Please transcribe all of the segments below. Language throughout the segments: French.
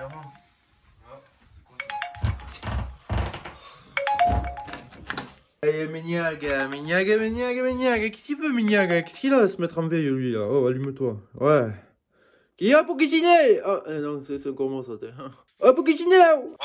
carrément. Ah, c'est quoi ça? Eh, Méniague, qu'est-ce qu'il veut, Méniague? Qu'est-ce qu'il a à se mettre en veille, lui, là? Oh, allume-toi. Ouais. Qui a pour cuisiner? Ah, non, c'est encore moi, ça, t'es. Oh, pour cuisiner, là! Allô?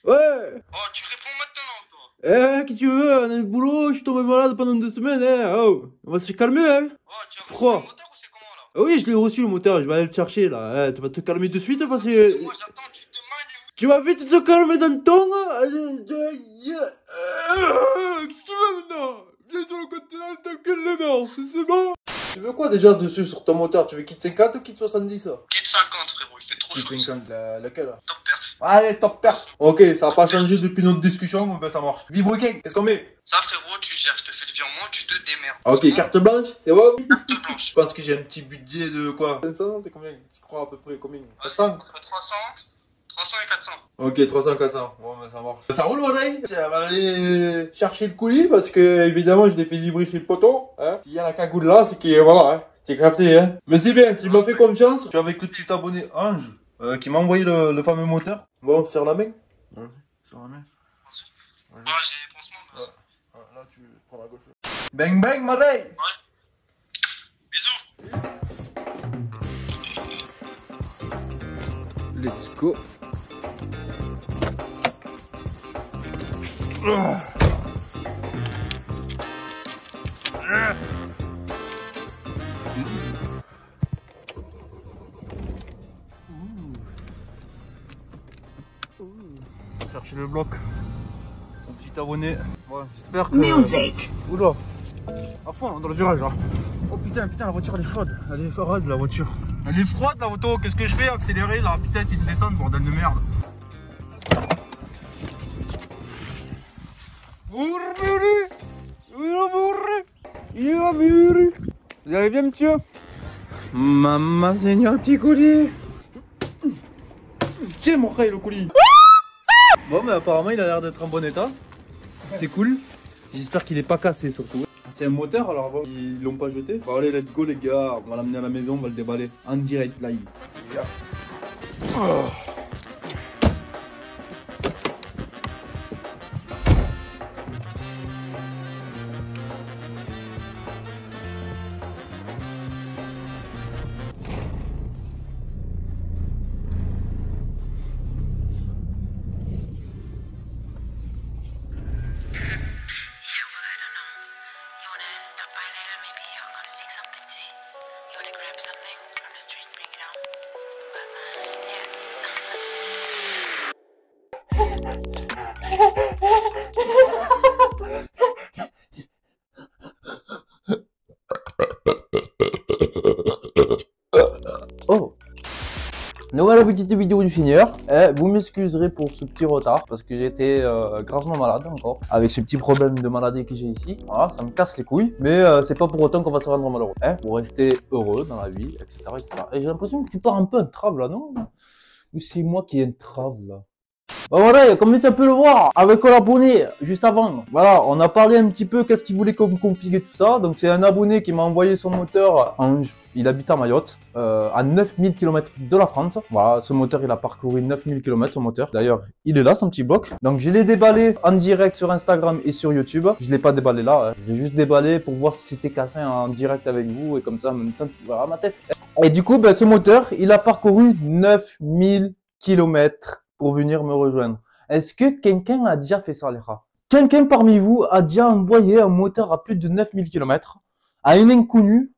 Ouais! Oh, tu réponds maintenant, toi. Eh, qu'est-ce que tu veux? On a le boulot, je suis tombé malade pendant 2 semaines, hein? Oh, on va se calmer, hein? Oh, tu as reçu Pourquoi? le moteur ou c'est comment, là? Ah oui, je l'ai reçu, le moteur, je vais aller le chercher, là. Eh, tu vas te calmer de suite, parce que... Moi, j'attends, tu te demandes. Tu vas vite te calmer dans le ton, qu'est-ce que tu veux, maintenant? Viens sur le continent, t'encules les mers, c'est bon? Tu veux quoi, déjà, dessus, sur ton moteur? Tu veux kit 50 ou kit 70, ça? Kit 50, frérot, il fait trop chaud. Kit 50, laquelle, là? Top perf. Allez, top perf. Ok, ça a pas changé depuis notre discussion, mais ben ça marche. Vibrequin, qu'est-ce qu'on met? Ça, frérot, tu gères, je te fais le virement, tu te démerdes. Ok, carte blanche, c'est bon? Carte blanche. Je pense que j'ai un petit budget de quoi? 500, c'est combien? Tu crois à peu près combien? 400? Entre 300 et 400. Ok, 300, 400. Bon, ben ça marche. Ça roule, mon oreille? On va aller chercher le colis parce que, évidemment, je l'ai fait livrer chez le poteau. Hein? S'il y a la cagoule là, c'est que, voilà, hein. J'ai capté, hein. Mais c'est bien, tu m'as fait confiance. Je suis avec le petit abonné Ange, qui m'a envoyé le fameux moteur. Bon, serre la main. Ouais, serre la main. Ah, j'ai pansement. Ouais. Là, tu prends la gauche. Bang bang, mon oreille! Ouais. Bisous. Let's go. Chercher le bloc. Mon petit abonné. Ouais, j'espère que. Music. Oula. À fond là, dans le virage là. Oh putain, la voiture elle est chaude. Elle est froide la voiture. Elle est froide la moto. Qu'est-ce que je fais? Accélérer la vitesse, il me descend, bordel de merde. Vous allez bien, monsieur? Maman, seigneur, le petit colis. Tiens, mon frère, le colis. Bon, mais apparemment, il a l'air d'être en bon état. C'est cool. J'espère qu'il est pas cassé, surtout. C'est un moteur, alors bon, ils l'ont pas jeté. Bon, allez, let's go, les gars. On va l'amener à la maison, on va le déballer en direct live. Yeah. Oh. Oh, nouvelle petite vidéo du finir. Vous m'excuserez pour ce petit retard parce que j'étais gravement malade encore avec ce petit problème de maladie que j'ai ici. Voilà, ça me casse les couilles, mais c'est pas pour autant qu'on va se rendre malheureux. Pour rester heureux dans la vie, etc., etc. Et j'ai l'impression que tu pars un peu entrave là, non? Ou c'est moi qui entrave là? Bah voilà, comme tu peux le voir, avec l'abonné, juste avant, voilà, on a parlé un petit peu qu'est-ce qu'il voulait qu'on config et tout ça. Donc c'est un abonné qui m'a envoyé son moteur, Ange, il habite à Mayotte, à 9000 km de la France. Voilà, ce moteur, il a parcouru 9000 km, son moteur. D'ailleurs, il est là, son petit bloc. Donc je l'ai déballé en direct sur Instagram et sur YouTube. Je l'ai pas déballé là, j'ai juste déballé pour voir si c'était cassé en direct avec vous. Et comme ça, en même temps, tu verras ma tête. Et du coup, ben, ce moteur, il a parcouru 9000 km pour venir me rejoindre. Est-ce que quelqu'un a déjà fait ça, les rats? Quelqu'un parmi vous a déjà envoyé un moteur à plus de 9000 km à une inconnue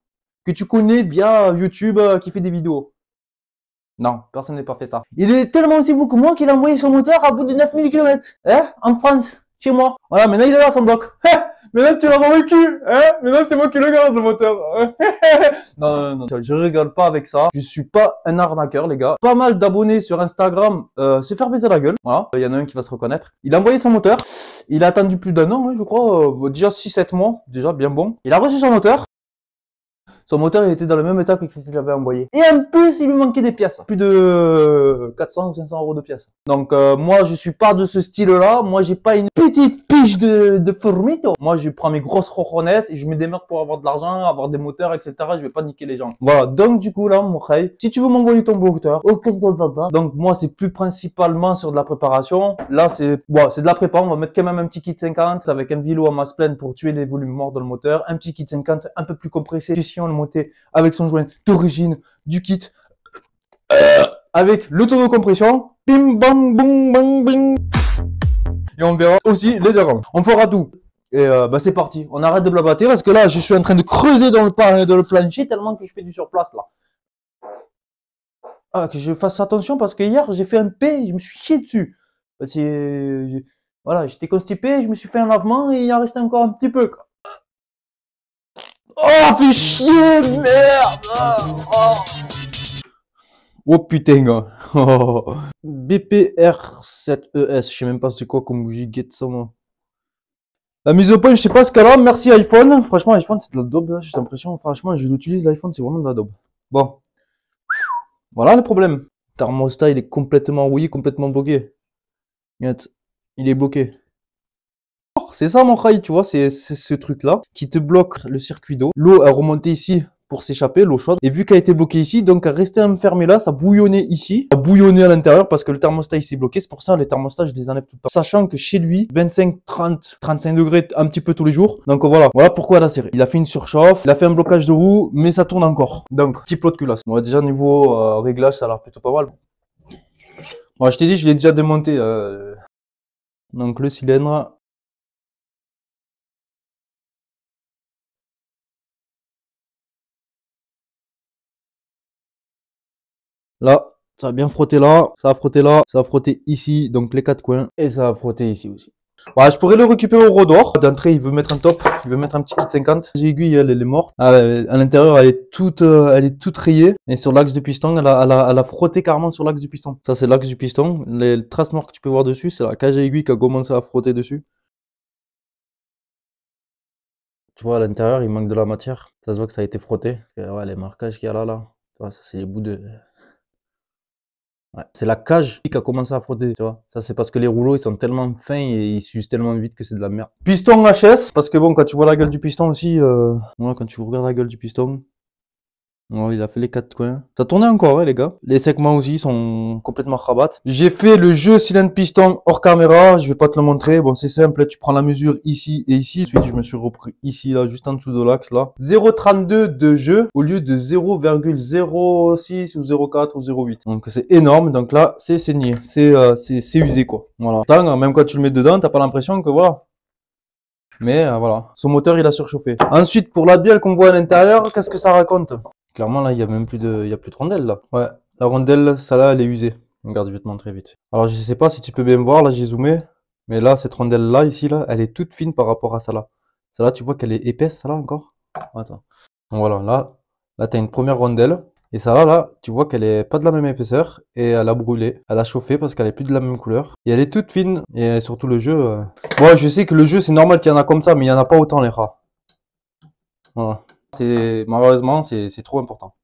que tu connais via YouTube qui fait des vidéos? Non, personne n'a pas fait ça. Il est tellement aussi fou que moi qu'il a envoyé son moteur à bout de 9000 km. Hein? En France, chez moi. Voilà, maintenant il est là son bloc. Maintenant tu l'as dans le cul. Hein? Maintenant c'est moi qui le garde, le moteur. Non, je rigole pas avec ça. Je suis pas un arnaqueur, les gars. Pas mal d'abonnés sur Instagram se faire baiser la gueule. Voilà, il y en a un qui va se reconnaître. Il a envoyé son moteur. Il a attendu plus d'un an, hein, je crois. Déjà 6-7 mois. Déjà bien bon. Il a reçu son moteur. Son moteur, il était dans le même état que ce que j'avais envoyé. Et en plus, il lui manquait des pièces. Plus de 400 ou 500 euros de pièces. Donc, moi, je suis pas de ce style-là. Moi, j'ai pas une petite piche de formito. Moi, je prends mes grosses rojones et je me démerde pour avoir de l'argent, avoir des moteurs, etc. Je vais pas niquer les gens. Voilà. Donc, du coup, là, mon frère, si tu veux m'envoyer ton moteur, ok, donc, moi, c'est plus principalement sur de la préparation. Là, c'est de la prépa. On va mettre quand même un petit kit 50 avec un vilo à masse pleine pour tuer les volumes morts dans le moteur. Un petit kit 50 un peu plus compressé. Si on le montait avec son joint d'origine du kit avec le taux de compression. Bim, bam, boum, bang, bing. Et on verra aussi les diagrammes. On fera tout. Et c'est parti. On arrête de blabater parce que là, je suis en train de creuser dans le plancher tellement que je fais du surplace là. Ah, que je fasse attention parce que hier, j'ai fait un P, je me suis chié dessus. Voilà, j'étais constipé, je me suis fait un lavement et il en restait encore un petit peu, quoi. Oh, fais chier, merde! Oh putain, gars. Oh. BPR7ES, je sais même pas c'est quoi comme bougie guette ça, moi. La mise au point, je sais pas ce qu'elle a. Merci iPhone. Franchement, iPhone, c'est de la daube, là. J'ai l'impression, franchement, je l'utilise, l'iPhone, c'est vraiment de la daube. Bon. Voilà le problème. Le thermostat, il est complètement rouillé, complètement bloqué. Regarde, il est bloqué. C'est ça mon rail, tu vois, c'est ce truc-là qui te bloque le circuit d'eau. L'eau est remontée ici pour s'échapper, l'eau chaude. Et vu qu'elle a été bloquée ici, donc elle restait enfermée là, ça bouillonnait ici, ça bouillonnait à l'intérieur parce que le thermostat il s'est bloqué. C'est pour ça les thermostats je les enlève tout le temps. Sachant que chez lui, 25, 30, 35 degrés un petit peu tous les jours. Donc voilà pourquoi elle a serré. Il a fait une surchauffe, il a fait un blocage de roue, mais ça tourne encore. Donc petit plot de culasse. Bon, déjà niveau réglage, ça a l'air plutôt pas mal. Bon, je t'ai dit, je l'ai déjà démonté. Donc le cylindre. Là, ça va bien frotter là, ça va frotter là, ça va frotter ici, donc les quatre coins, et ça va frotter ici aussi. Ouais, je pourrais le récupérer au Rodor. D'entrée, il veut mettre un top, il veut mettre un petit kit 50. L'aiguille, elle est morte. À l'intérieur, elle est toute rayée. Et sur l'axe du piston, elle a frotté carrément sur l'axe du piston. Ça, c'est l'axe du piston. Les traces noires que tu peux voir dessus, c'est la cage à aiguille qui a commencé à frotter dessus. Tu vois, à l'intérieur, il manque de la matière. Ça se voit que ça a été frotté. Ouais, les marquages qu'il y a là. Tu vois, ça, c'est les bouts de... Ouais. C'est la cage qui a commencé à frotter, tu vois. Ça, c'est parce que les rouleaux, ils sont tellement fins et ils s'usent tellement vite que c'est de la merde. Piston HS, parce que bon, quand tu vois la gueule du piston aussi, voilà, quand tu regardes la gueule du piston, ouais, il a fait les quatre coins. Ça tournait encore, ouais, les gars. Les segments aussi sont complètement rabat. J'ai fait le jeu cylindre piston hors caméra. Je vais pas te le montrer. Bon, c'est simple. Tu prends la mesure ici et ici. Ensuite, je me suis repris ici, là, juste en dessous de l'axe, là. 0,32 de jeu au lieu de 0,06 ou 0,4 ou 0,8. Donc, c'est énorme. Donc là, c'est saigné. C'est usé, quoi. Voilà. Tant, même quand tu le mets dedans, t'as pas l'impression que voilà. Mais voilà. Son moteur, il a surchauffé. Ensuite, pour la bielle qu'on voit à l'intérieur, qu'est-ce que ça raconte? Clairement, là, il y a même plus de rondelle, là. Ouais, la rondelle, ça là, elle est usée. Regarde, je vais te montrer vite. Alors, je sais pas si tu peux bien voir, là, j'ai zoomé. Mais là, cette rondelle-là, ici, là, elle est toute fine par rapport à ça là. Ça là, tu vois qu'elle est épaisse, ça là, encore. Attends. Donc, voilà, là, t'as une première rondelle. Et ça là, tu vois qu'elle est pas de la même épaisseur. Et elle a brûlé. Elle a chauffé parce qu'elle est plus de la même couleur. Et elle est toute fine. Et surtout, le jeu... Bon, je sais que le jeu, c'est normal qu'il y en a comme ça, mais il y en a pas autant, les rats. Voilà. Malheureusement, c'est trop important.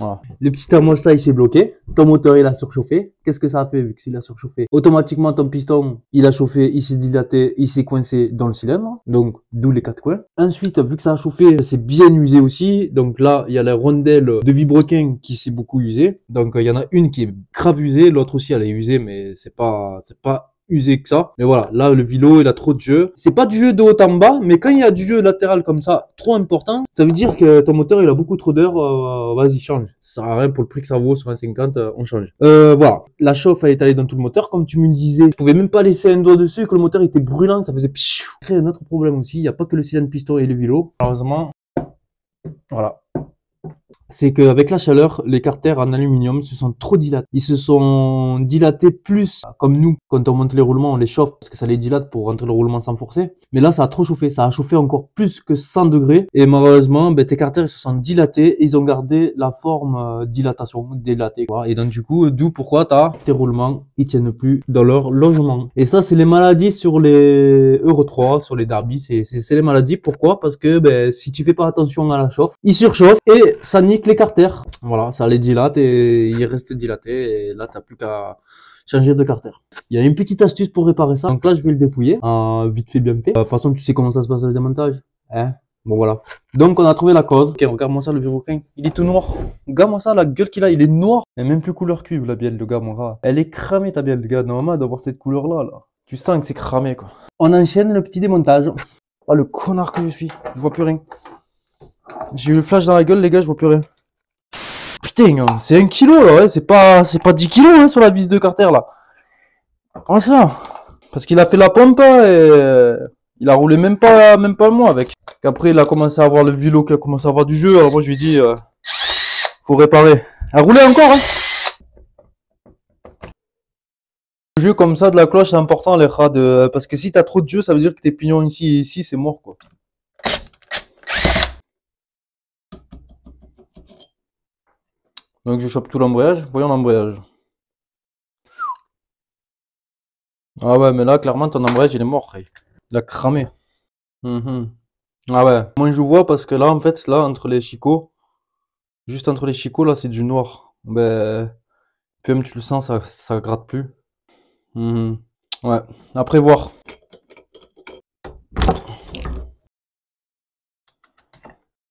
Voilà. Le petit thermostat il s'est bloqué, ton moteur il a surchauffé. Qu'est-ce que ça a fait vu qu'il a surchauffé? Automatiquement ton piston il a chauffé, il s'est dilaté, il s'est coincé dans le cylindre, donc d'où les quatre coins. Ensuite, vu que ça a chauffé, c'est bien usé aussi. Donc là, il y a la rondelle de vilebrequin qui s'est beaucoup usée. Donc il y en a une qui est grave usée, l'autre aussi elle est usée, mais c'est pas usé que ça. Mais voilà, là le vélo il a trop de jeu. C'est pas du jeu de haut en bas, mais quand il y a du jeu latéral comme ça, trop important, ça veut dire que ton moteur il a beaucoup trop d'heures. Vas-y, change. Ça sert à rien pour le prix que ça vaut sur un 50, on change. Voilà, la chauffe a étalé dans tout le moteur, comme tu me disais. Je pouvais même pas laisser un doigt dessus, que le moteur était brûlant, ça faisait pshhh. Crée un autre problème aussi. Il n'y a pas que le cylindre piston et le vélo. Malheureusement, voilà. c'est qu'avec la chaleur, les carters en aluminium se sont trop dilatés. Ils se sont dilatés plus, comme nous, quand on monte les roulements, on les chauffe parce que ça les dilate pour rentrer le roulement sans forcer. Mais là, ça a trop chauffé. Ça a chauffé encore plus que 100 degrés. Et malheureusement, ben, tes carters, ils se sont dilatés et ils ont gardé la forme dilatation, dilatée, quoi. Et donc, du coup, d'où pourquoi tes roulements, ils tiennent plus dans leur logement. Et ça, c'est les maladies sur les Euro 3, sur les Derby. C'est les maladies. Pourquoi? Parce que, ben, si tu fais pas attention à la chauffe, ils surchauffent et ça nique les carters. Voilà, ça les dilate et ils restent dilatés. Et là, t'as plus qu'à changer de carter. Il y a une petite astuce pour réparer ça. Donc là, je vais le dépouiller. Vite fait, bien fait. De toute façon, tu sais comment ça se passe le démontage. Hein? Bon, voilà. Donc, on a trouvé la cause. Ok, regarde-moi ça, le vieux requin. Il est tout noir. Regarde-moi ça, la gueule qu'il a, il est noir. Elle est même plus couleur cuivre, la bielle, le gars, mon gars. Elle est cramée, ta bielle, le gars. Normalement, elle doit avoir cette couleur-là, là. Tu sens que c'est cramé, quoi. On enchaîne le petit démontage. Oh, le connard que je suis. Je vois plus rien. J'ai eu le flash dans la gueule, les gars, je vois plus rien. Putain, c'est 1 kilo, là, ouais. C'est pas 10 kilos, hein, sur la vis de carter, là. Oh, ça. Parce qu'il a fait la pompe, et il a roulé même pas un mois avec. Après, il a commencé à avoir le vélo, qui a commencé à avoir du jeu. Alors moi, je lui ai dit, faut réparer. Elle roulait encore, hein. Le jeu comme ça de la cloche, c'est important, les rats, parce que si t'as trop de jeu, ça veut dire que tes pignons ici et ici, c'est mort, quoi. Donc je chope tout l'embrayage. Voyons l'embrayage. Ah ouais, mais là, clairement, ton embrayage, il est mort. Il a cramé. Ah ouais. Moi, je vois parce que là, en fait, là, entre les chicots, juste entre les chicots, là, c'est du noir. Ben, puis même, tu le sens, ça gratte plus. Ouais. Après voir.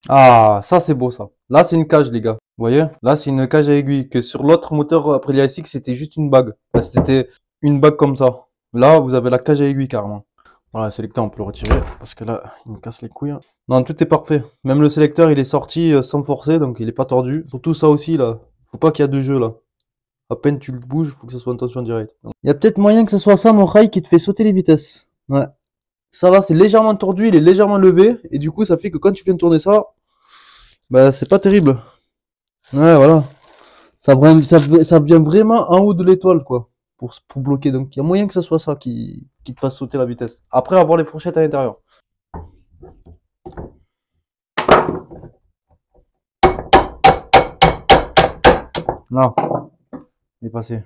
Ah, ça, c'est beau, ça. Là, c'est une cage, les gars. Vous voyez? Là, c'est une cage à aiguille. Que sur l'autre moteur, après l'ISX, c'était juste une bague. Là, c'était une bague comme ça. Là, vous avez la cage à aiguille, carrément. Voilà, le sélecteur, on peut le retirer. Parce que là, il me casse les couilles. Non, tout est parfait. Même le sélecteur, il est sorti sans forcer, donc il est pas tordu. Surtout ça aussi, là. Faut pas qu'il y a de jeu, là. À peine tu le bouges, faut que ça soit en tension directe. Il y a peut-être moyen que ce soit ça, mon rail, qui te fait sauter les vitesses. Ouais. Ça, là, c'est légèrement tordu, il est légèrement levé. Et du coup, ça fait que quand tu viens de tourner ça, bah, c'est pas terrible. Ouais, voilà. Ça vient vraiment en haut de l'étoile, quoi. Pour bloquer. Donc, il y a moyen que ce soit ça qui te fasse sauter la vitesse. Après avoir les fourchettes à l'intérieur. Là. Il est passé.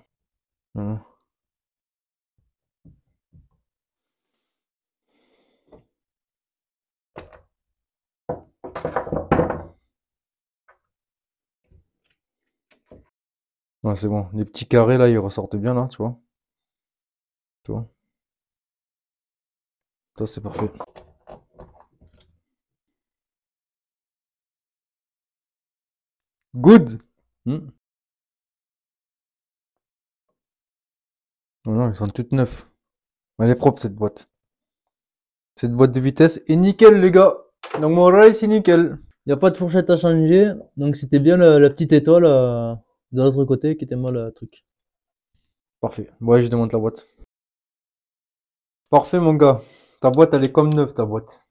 Ouais, c'est bon. Les petits carrés, là, ils ressortent bien, là, tu vois. Tu vois. Ça, c'est parfait. Good. Non, non, ils sont toutes neufs. Elle est propre, cette boîte. Cette boîte de vitesse est nickel, les gars. Donc, mon rail, c'est nickel. Il n'y a pas de fourchette à changer. Donc, c'était bien la petite étoile de l'autre côté qui était mal le truc. Parfait. Ouais, je démonte la boîte. Parfait, mon gars. Ta boîte, elle est comme neuve, ta boîte.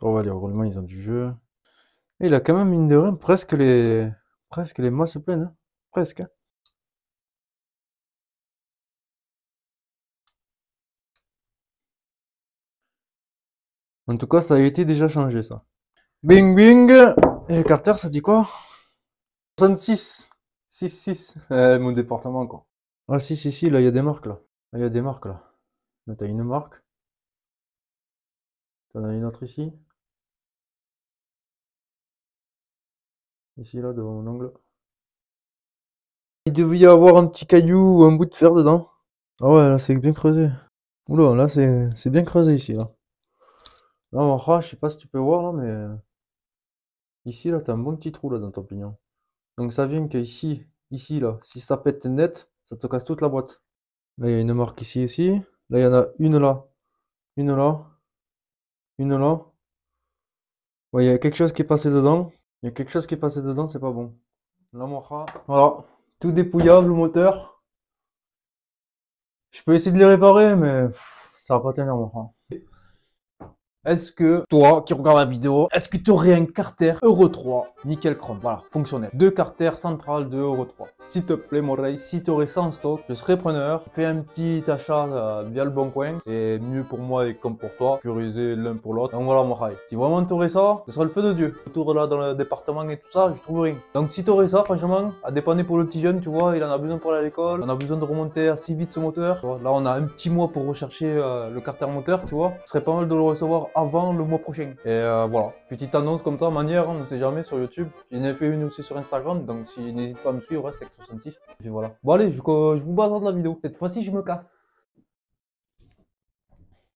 Oh, ouais, les roulements, ils ont du jeu. Et il a quand même, mine de rien, presque les masses pleines. Hein. Presque. Hein. En tout cas, ça a été déjà changé, ça. Bing, bing. Et Carter, ça dit quoi? 66. 6. Mon département, quoi. Ah, si, là, il y a des marques, là. Là, il y a des marques, là. Là, t'as une marque. T'en as une autre ici. Ici, là, devant mon ongle. Il devait y avoir un petit caillou ou un bout de fer dedans. Ah ouais, là, c'est bien creusé. Oula, là, c'est bien creusé, ici, là. Là, mon rat, je sais pas si tu peux voir, là, mais... Ici, là, t'as un bon petit trou, là, dans ton pignon. Donc, ça vient que ici, là, si ça pète net, ça te casse toute la boîte. Là, il y a une marque ici, ici. Là, il y en a une là. Une là. Une là. Ouais, il y a quelque chose qui est passé dedans. Il y a quelque chose qui est passé dedans, c'est pas bon. Là, mon rat. Voilà. Tout dépouillable, le moteur. Je peux essayer de les réparer, mais ça va pas tenir, mon rat. Est-ce que toi qui regardes la vidéo, est-ce que tu aurais un carter Euro 3 nickel chrome? Voilà, fonctionnel. Deux carters centrales de Euro 3. S'il te plaît, mon rey, si tu aurais ça en stock, je serais preneur. Fais un petit achat via le bon coin. C'est mieux pour moi et comme pour toi. Prioriser l'un pour l'autre. Donc voilà, mon rey. Si vraiment tu aurais ça, ce serait le feu de Dieu. Autour là, dans le département et tout ça, je trouve rien. Donc si tu aurais ça, franchement, à dépanner pour le petit jeune, tu vois, il en a besoin pour aller à l'école. On a besoin de remonter assez vite ce moteur. Tu vois, là, on a un petit mois pour rechercher le carter moteur, tu vois. Ce serait pas mal de le recevoir avant le mois prochain. Et voilà, petite annonce comme ça, manière, on ne sait jamais sur YouTube. J'en ai fait une aussi sur Instagram, donc si n'hésite pas à me suivre, c'est 66. Et puis voilà. Bon allez, je vous bazarde la vidéo. Cette fois-ci, je me casse.